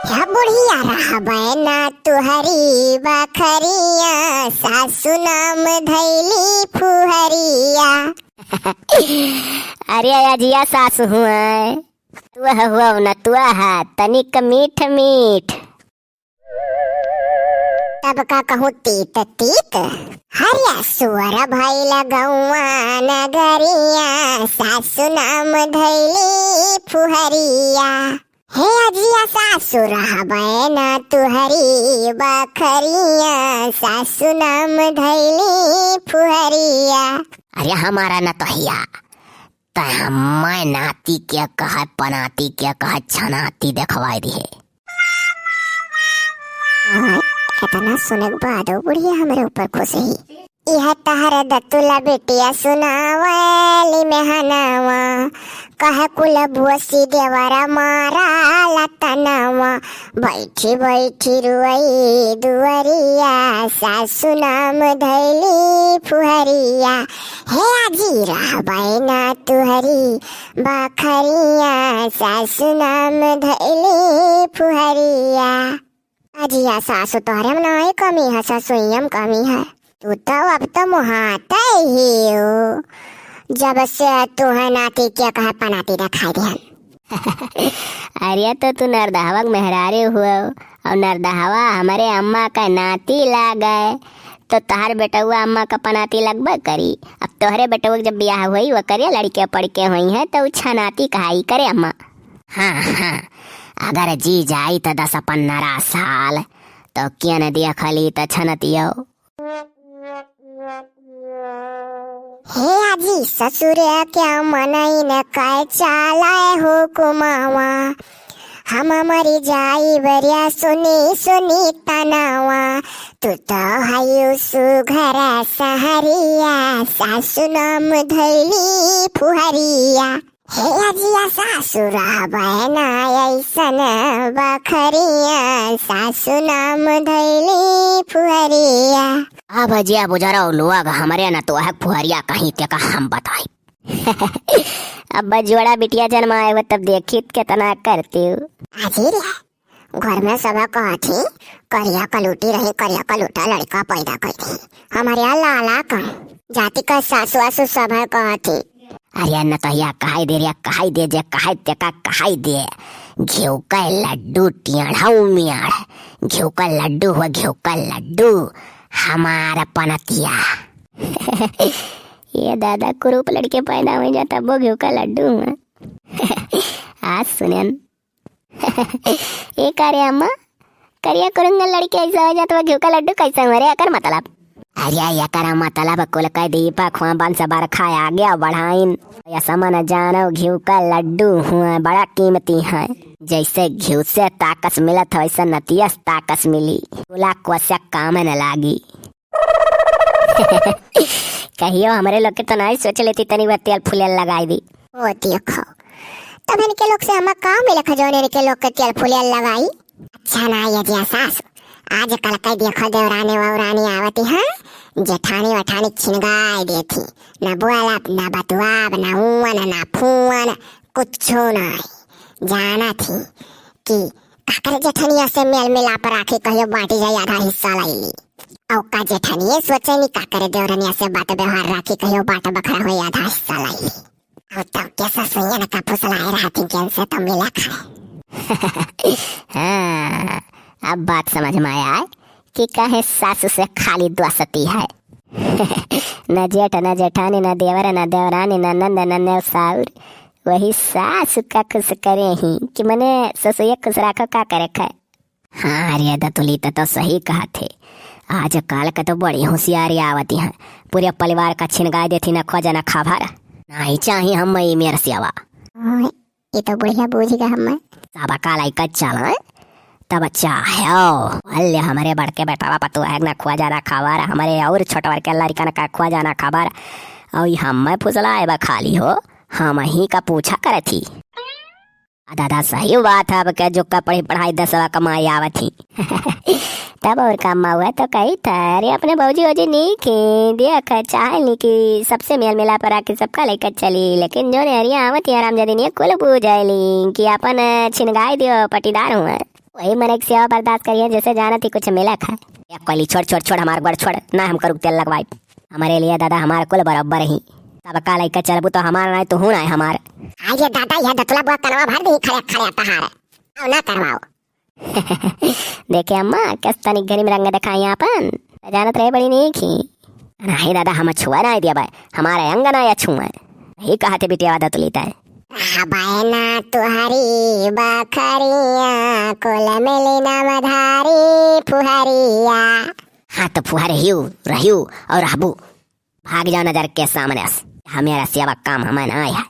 क्या बुढ़िया रहबै ना तुहरी बखरिया, सासु नाम धैली फुहरिया। अरे अजिया सासु हुआ तू हुआ न तू है तनिक मीठ मीठ। तब का कहूँ तीत तीत, हरिया सुअर भैल गौआ नगरिया, सासु नाम धैली फुहरिया। हे अजिया सासु रहबै ना तुहरी बखरिया, सासु नाम धैली फुहरिया। अरे हमारा न तो हिया मैं नाती क्या कहा पनाती क्या कहा छनाती देखवाई दी है। इतना सुने के बाद बुढ़िया हमारे ऊपर खुश ही। यह तहर दतुला बेटिया सुनावली में हनावा, कह कुल भुअसी देवरा मारा लतनावा। बैठी बैठी रुई दुअरिया, सासु नाम धैली फुहरिया। हे अजी रहबै ना तुहरी बखरिया, सासु नाम धैली फुहरिया। अजिया सासु तोहरे में नहीं कमी है, ससुइयम कमी है। तू तो अब तो मुहाता ही हो, जब से तू है नाती क्या कहा पनाती रखाई दे। अरे तो तू नरदहवा मेहरारे हुआ और नरदहवा हमारे अम्मा का नाती लाग गए, तो तहार बेटुआ अम्मा का पनाती लगबे करी। अब तोहरे बेटुआ जब ब्याह हुई वो करे लड़के पड़के हुई है तो छनाती कहाई करे अम्मा। हाँ हाँ, अगर जी जाई तो 10-15 साल तो क्या न दिया खली तो छनतियो। हे अजी ससुर क्या मनई न काय चालाए हो कुमावा, हम मरी जाई बरिया सुनी सुनी तनावा। तू तो हयु सुघरा सहरिया, सासु नाम धैली फुहरिया। हे अजिया सासु रहबै ना ऐसन बखरिया, सासु नाम धैली फुहरिया। अब अजिया बुझारा लोग हमारे न तो है फुहरिया कहीं ते का हम बताई। अब जोड़ा बिटिया जन्माए वो तब देखी कितना करती हूँ। अजी रे घर में सब कहती करिया कलूटी रही, करिया कलूटा लड़का पैदा करती। हमारे यहाँ लाला का जाति का सासु आसु सब कहती। अरे न तो या कहाई दे रिया कहाई दे जे कहाई ते का कहाई दे। घिउ का लड्डू टेढ़ाऊ मियाड़, घिउ का लड्डू हुआ घिउ का लड्डू हमारा पनतिया। ये दादा कुरूप लड़के पैदा हो जाता वो घिउ का लड्डू हुआ। आज सुनन ये करे अम्मा करिया करूंगा लड़के ऐसा हो जाता वो घिउ का लड्डू कैसे मरे कर मतलब। अरे या करा मतलब कुल कह दीपा खुआ बन से बार खाया गया बढ़ाइन या समन जानो घिउ का लड्डू हुआ बड़ा कीमती है। जैसे घिउ से ताकत मिलत वैसे नतियस ताकत मिली, बोला कोसा काम न लागी। कहियो हमारे लोग के तो नहीं सोच लेती तनी बार तेल फुलेल लगाई दी। ओ देखो तब इनके लोग से हम काम मिले खजौने इनके लोग के तेल फुलेल लगाई। अच्छा ना ये जिया सास आज कल कई देखो देवरानी ववरानी आवती है, जेठानी वठानी छिनगाई देती। न बुआलाप न बतुआब न उवन न फूवन कुछो नहीं। जाना थी कि काकर जेठनिया से मेल मिलाप राखी कहियो बांटी जाए आधा हिस्सा लाई। और का जेठनिया सोचे नहीं काकर देवरानिया से बात व्यवहार राखी कहियो बाट बखरा हुई आधा हिस्सा लाई। और तब कैसा सुनिए न का फुसलाए रहती कि उनसे तो मिला खाए। हाँ अब बात समझ में आया कि कहे सासु से खाली द्वासती है। न जेठ न जेठानी न देवर न देवरानी न नंद न नेवसाउर, वही सासु का खुश करे ही कि मने ससुया खुश रखो का करे खाए। हाँ अरे दतुली तो सही कहा थे। आज काल का तो बड़ी होशियारी आवती है, पूरे परिवार का छिनगाई देती न खोजा न खाभर नहीं चाहिए हम मेरे सेवा। ये तो बढ़िया बूझेगा हम साबा कालाई का चला तब चाहे हमारे बड़के बेटावा पतु है ना खुआ जाना खबर, हमारे और छोटा के लड़का ना खुआ जाना खबर। और हम फुसला है खाली हो हम ही का पूछा करे थी। दादा सही बात है, अब क्या जो का पढ़ाई 10 कमाई आवत थी। तब और काम हुआ तो कही था अरे अपने भौजी वौजी नहीं की देख चाहे नहीं कि सबसे मेल मिला पर आके सबका लेकर चली, लेकिन जो ने हरिया आवत है आराम जदी नहीं कुल पूछ कि अपन छिनगाई दियो पटीदार हुआ। वही मन एक सेवा बर्दाश्त करिए जैसे जाना थी कुछ मिला खा। या कोली छोड़ छोड़ छोड़ हमारे गोड़ छोड़ ना हम करूँ तेल लगवाई। हमारे लिए दादा हमारे कुल बराबर ही सबका लइका चलबू तो हमारा नहीं तो हूँ ना हमारे। आइए दादा यह दतुला बुआ कनवा भर दी खड़े खड़े तहार आओ ना करवाओ। देखे अम्मा किस तनिक घरी में रंग दिखाई अपन जानत रहे बड़ी नहीं की। नहीं दादा हम छुआ नहीं दिया भाई हमारे अंग ना या छुआ यही कहा थे बिटिया वादा तुलीता है। बहना तुहरी बखरिया कोल मिली नामधारी फुहरिया। हाँ तो फुहारे रहियो और रहबू भाग जाओ नजर के सामने से। हमेरा सेवा काम हमें ना आया।